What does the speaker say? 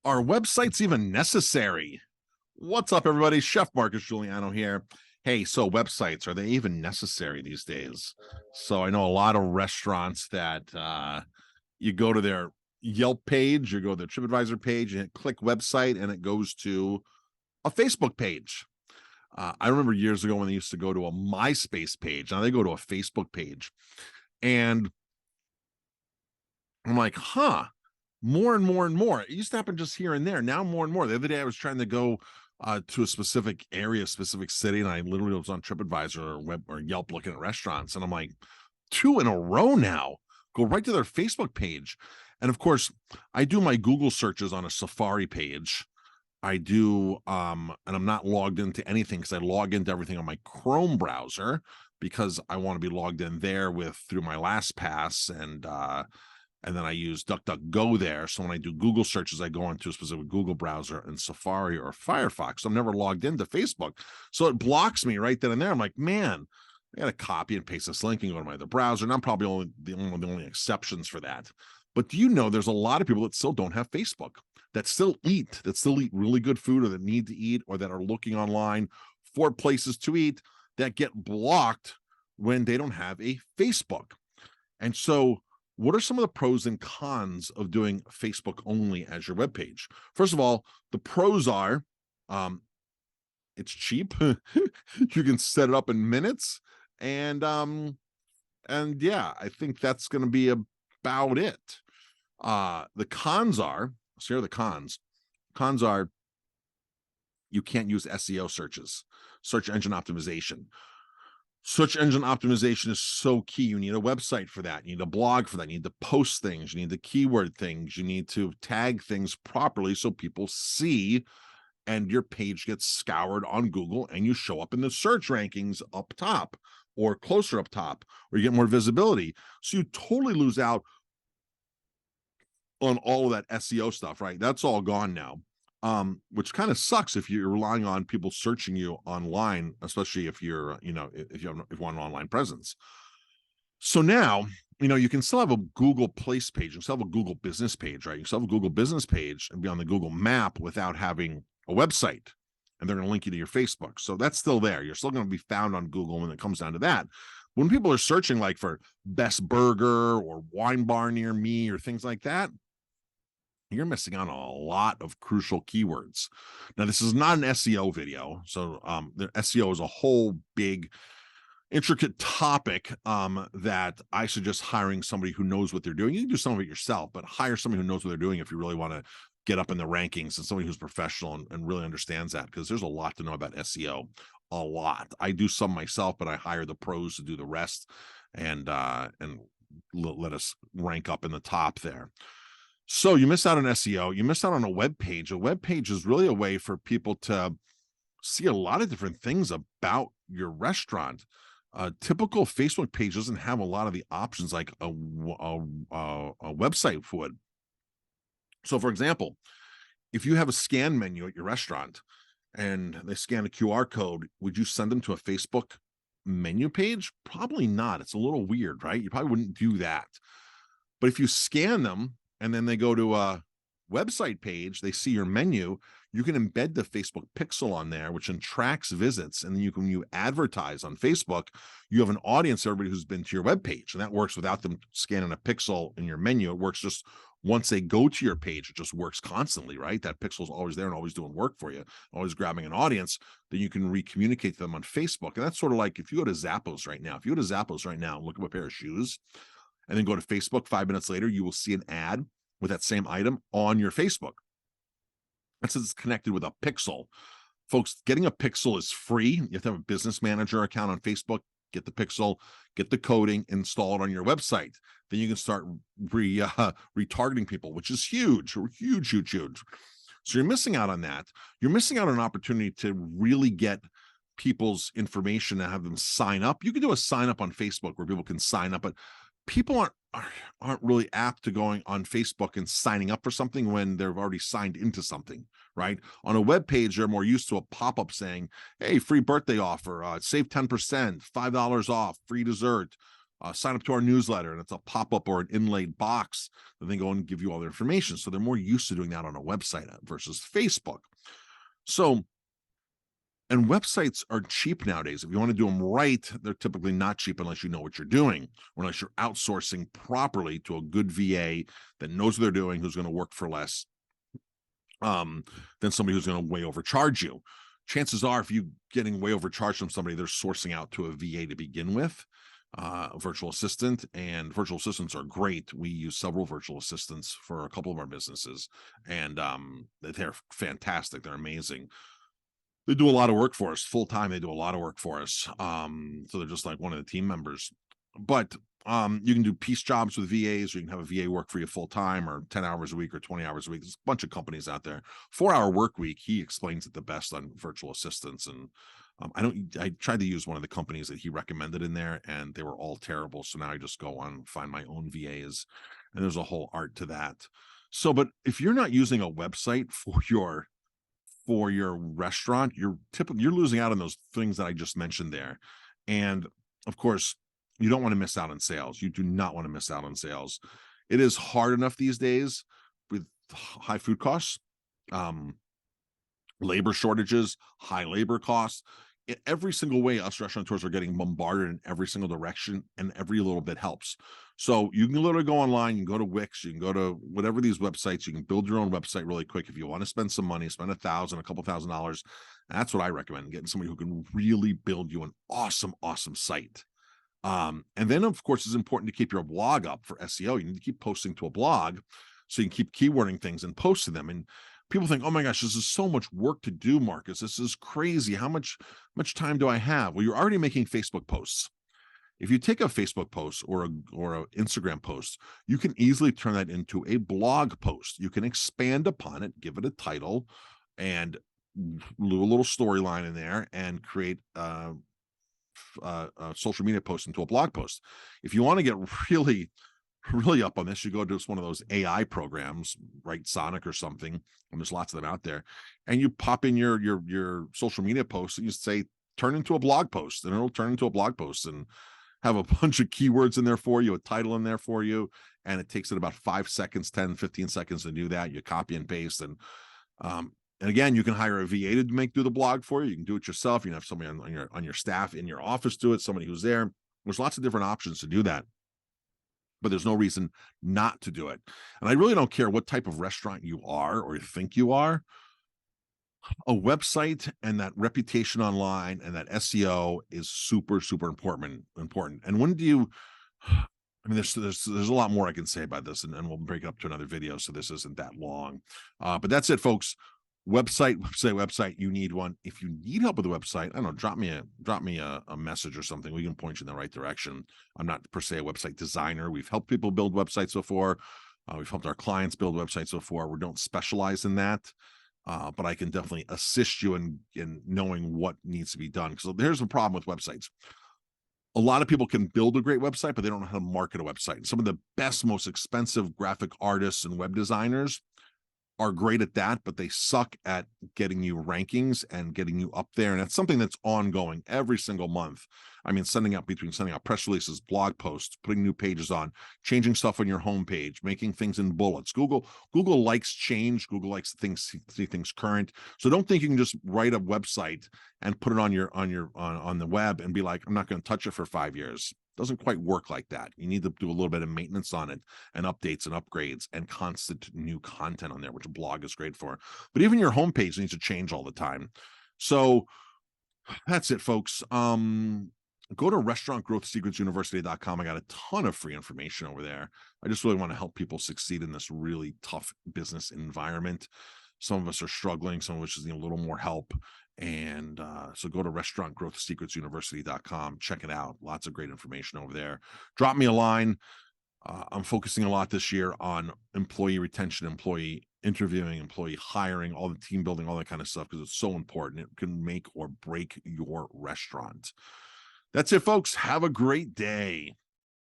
Are websites even necessary? What's up, everybody? Chef Marcus Guiliano here. Hey, so websites, are they even necessary these days? So I know a lot of restaurants that you go to their Yelp page, you go to their TripAdvisor page, and click website, and it goes to a Facebook page. I remember years ago when they used to go to a MySpace page. Now they go to a Facebook page. And I'm like, huh, more and more and more. It used to happen just here and there. Now more and more. The other day I was trying to go to a specific area, specific city, and I literally was on TripAdvisor or Web or Yelp looking at restaurants, and I'm like, two in a row now. Go right to their Facebook page. And of course, I do my Google searches on a Safari page. I do, and I'm not logged into anything because I log into everything on my Chrome browser because I want to be logged in there with through my LastPass and then I use DuckDuckGo there. So when I do Google searches, I go into a specific Google browser in Safari or Firefox. So I'm never logged into Facebook. So it blocks me right then and there. I'm like, man, I got to copy and paste this link and go to my other browser. And I'm probably the only exceptions for that. But do you know there's a lot of people that still don't have Facebook, that still eat really good food or that need to eat or that are looking online for places to eat that get blocked when they don't have a Facebook. And so what are some of the pros and cons of doing Facebook only as your webpage? First of all, the pros are it's cheap. You can set it up in minutes. And yeah, I think that's going to be about it. The cons are, so here are the cons. Cons are you can't use SEO searches, search engine optimization. Search engine optimization is so key. You need a website for that. You need a blog for that. You need to post things. You need the keyword things. You need to tag things properly so people see and your page gets scoured on Google and you show up in the search rankings up top or closer up top, or you get more visibility. So you totally lose out on all of that SEO stuff, right? That's all gone now. Which kind of sucks if you're relying on people searching you online, especially if you're, if you want an online presence. So now, you can still have a Google Place page, you can still have a Google Business page, right? You can still have a Google Business page and be on the Google Map without having a website, and they're going to link you to your Facebook. So that's still there. You're still going to be found on Google when it comes down to that. When people are searching like for best burger or wine bar near me or things like that, you're missing out on a lot of crucial keywords. Now, this is not an SEO video. So the SEO is a whole big, intricate topic that I suggest hiring somebody who knows what they're doing. You can do some of it yourself, but hire somebody who knows what they're doing if you really want to get up in the rankings, and somebody who's professional and really understands that, because there's a lot to know about SEO. A lot. I do some myself, but I hire the pros to do the rest and let us rank up in the top there. So you miss out on SEO, you miss out on a web page. A web page is really a way for people to see a lot of different things about your restaurant. A typical Facebook page doesn't have a lot of the options like a website would. So, for example, if you have a scan menu at your restaurant and they scan a QR code, would you send them to a Facebook menu page? Probably not. It's a little weird, right? You probably wouldn't do that. But if you scan them and then they go to a website page, they see your menu, you can embed the Facebook pixel on there, which then tracks visits. And then when you advertise on Facebook, you have an audience, everybody who's been to your web page. And that works without them scanning a pixel in your menu. It works just once they go to your page, it just works constantly, right? That pixel is always there and always doing work for you, always grabbing an audience. Then you can re-communicate to them on Facebook. And that's sort of like if you go to Zappos right now, look up a pair of shoes, and then go to Facebook 5 minutes later, you will see an ad with that same item on your Facebook. That's it's connected with a pixel. Folks, getting a pixel is free. You have to have a business manager account on Facebook, get the pixel, get the coding, install it on your website. Then you can start retargeting people, which is huge. So you're missing out on that. You're missing out on an opportunity to really get people's information and have them sign up. You can do a sign up on Facebook where people can sign up, but people aren't really apt to going on Facebook and signing up for something when they've already signed into something, right? On a web page, they're more used to a pop-up saying, hey, free birthday offer, save 10%, $5 off, free dessert, sign up to our newsletter, and it's a pop-up or an inlaid box that they go and give you all their information. So they're more used to doing that on a website versus Facebook. So, and websites are cheap nowadays. If you want to do them right, they're typically not cheap unless you know what you're doing, or unless you're outsourcing properly to a good VA that knows what they're doing, who's going to work for less than somebody who's going to way overcharge you. Chances are, if you're getting way overcharged from somebody, they're sourcing out to a VA to begin with, a virtual assistant, and virtual assistants are great. We use several virtual assistants for a couple of our businesses, and they're fantastic. They're amazing. They do a lot of work for us full time. They do a lot of work for us. So they're just like one of the team members. But you can do piece jobs with VAs, or you can have a VA work for you full time, or 10 hours a week, or 20 hours a week. There's a bunch of companies out there. 4-hour work week, he explains it the best on virtual assistants. And I tried to use one of the companies that he recommended in there, and they were all terrible. So now I just go on, find my own VAs, and there's a whole art to that. So, but if you're not using a website for your restaurant, you're losing out on those things that I just mentioned there. And of course, you don't want to miss out on sales. You do not want to miss out on sales. It is hard enough these days with high food costs, labor shortages, high labor costs. In every single way, us restaurateurs are getting bombarded in every single direction, and every little bit helps. So you can literally go online, you can go to Wix, you can go to whatever these websites, you can build your own website really quick. If you want to spend some money, spend a couple $1,000. That's what I recommend, getting somebody who can really build you an awesome site. And then, of course, it's important to keep your blog up for SEO. You need to keep posting to a blog so you can keep keywording things and posting them. And people think, oh my gosh, this is so much work to do, Marcus. This is crazy. How much time do I have? Well, you're already making Facebook posts. If you take a Facebook post or an Instagram post, you can easily turn that into a blog post. You can expand upon it, give it a title, and do a little storyline in there, and create a social media post into a blog post. If you want to get really up on this, you go to one of those AI programs, Write Sonic or something, and there's lots of them out there, and you pop in your social media post and you say turn into a blog post, and it'll turn into a blog post and have a bunch of keywords in there for you, a title in there for you, and it takes it about 5 seconds, 10, 15 seconds to do that. You copy and paste, and again, you can hire a VA to do the blog for you. You can do it yourself. You can have somebody on your staff in your office do it, somebody who's there. There's lots of different options to do that, but there's no reason not to do it. And I really don't care what type of restaurant you are or you think you are. A website and that reputation online and that SEO is super important. And when do you, I mean, there's a lot more I can say about this, and we'll break it up to another video, so this isn't that long. But that's it, folks. Website. You need one. If you need help with the website, I don't know, drop me a message or something. We can point you in the right direction. I'm not per se a website designer. We've helped people build websites before. We've helped our clients build websites before. We don't specialize in that. But I can definitely assist you in knowing what needs to be done. So there's a problem with websites. A lot of people can build a great website, but they don't know how to market a website. Some of the best, most expensive graphic artists and web designers are great at that, but they suck at getting you rankings and getting you up there. And it's something that's ongoing every single month. I mean, sending out press releases, blog posts, putting new pages on, changing stuff on your homepage, making things in bullets. Google likes change. Google likes see things current. So don't think you can just write a website and put it on the web and be like, I'm not going to touch it for 5 years. Doesn't quite work like that. You need to do a little bit of maintenance on it, and updates and upgrades and constant new content on there, which a blog is great for. But even your homepage needs to change all the time. So that's it, folks. Go to restaurantgrowthsecretsuniversity.com. I got a ton of free information over there. I just really want to help people succeed in this really tough business environment. Some of us are struggling, some of us just need a little more help. And so go to restaurantgrowthsecretsuniversity.com. Check it out. Lots of great information over there. Drop me a line. I'm focusing a lot this year on employee retention, employee interviewing, employee hiring, all the team building, all that kind of stuff, because it's so important. It can make or break your restaurant. That's it, folks. Have a great day.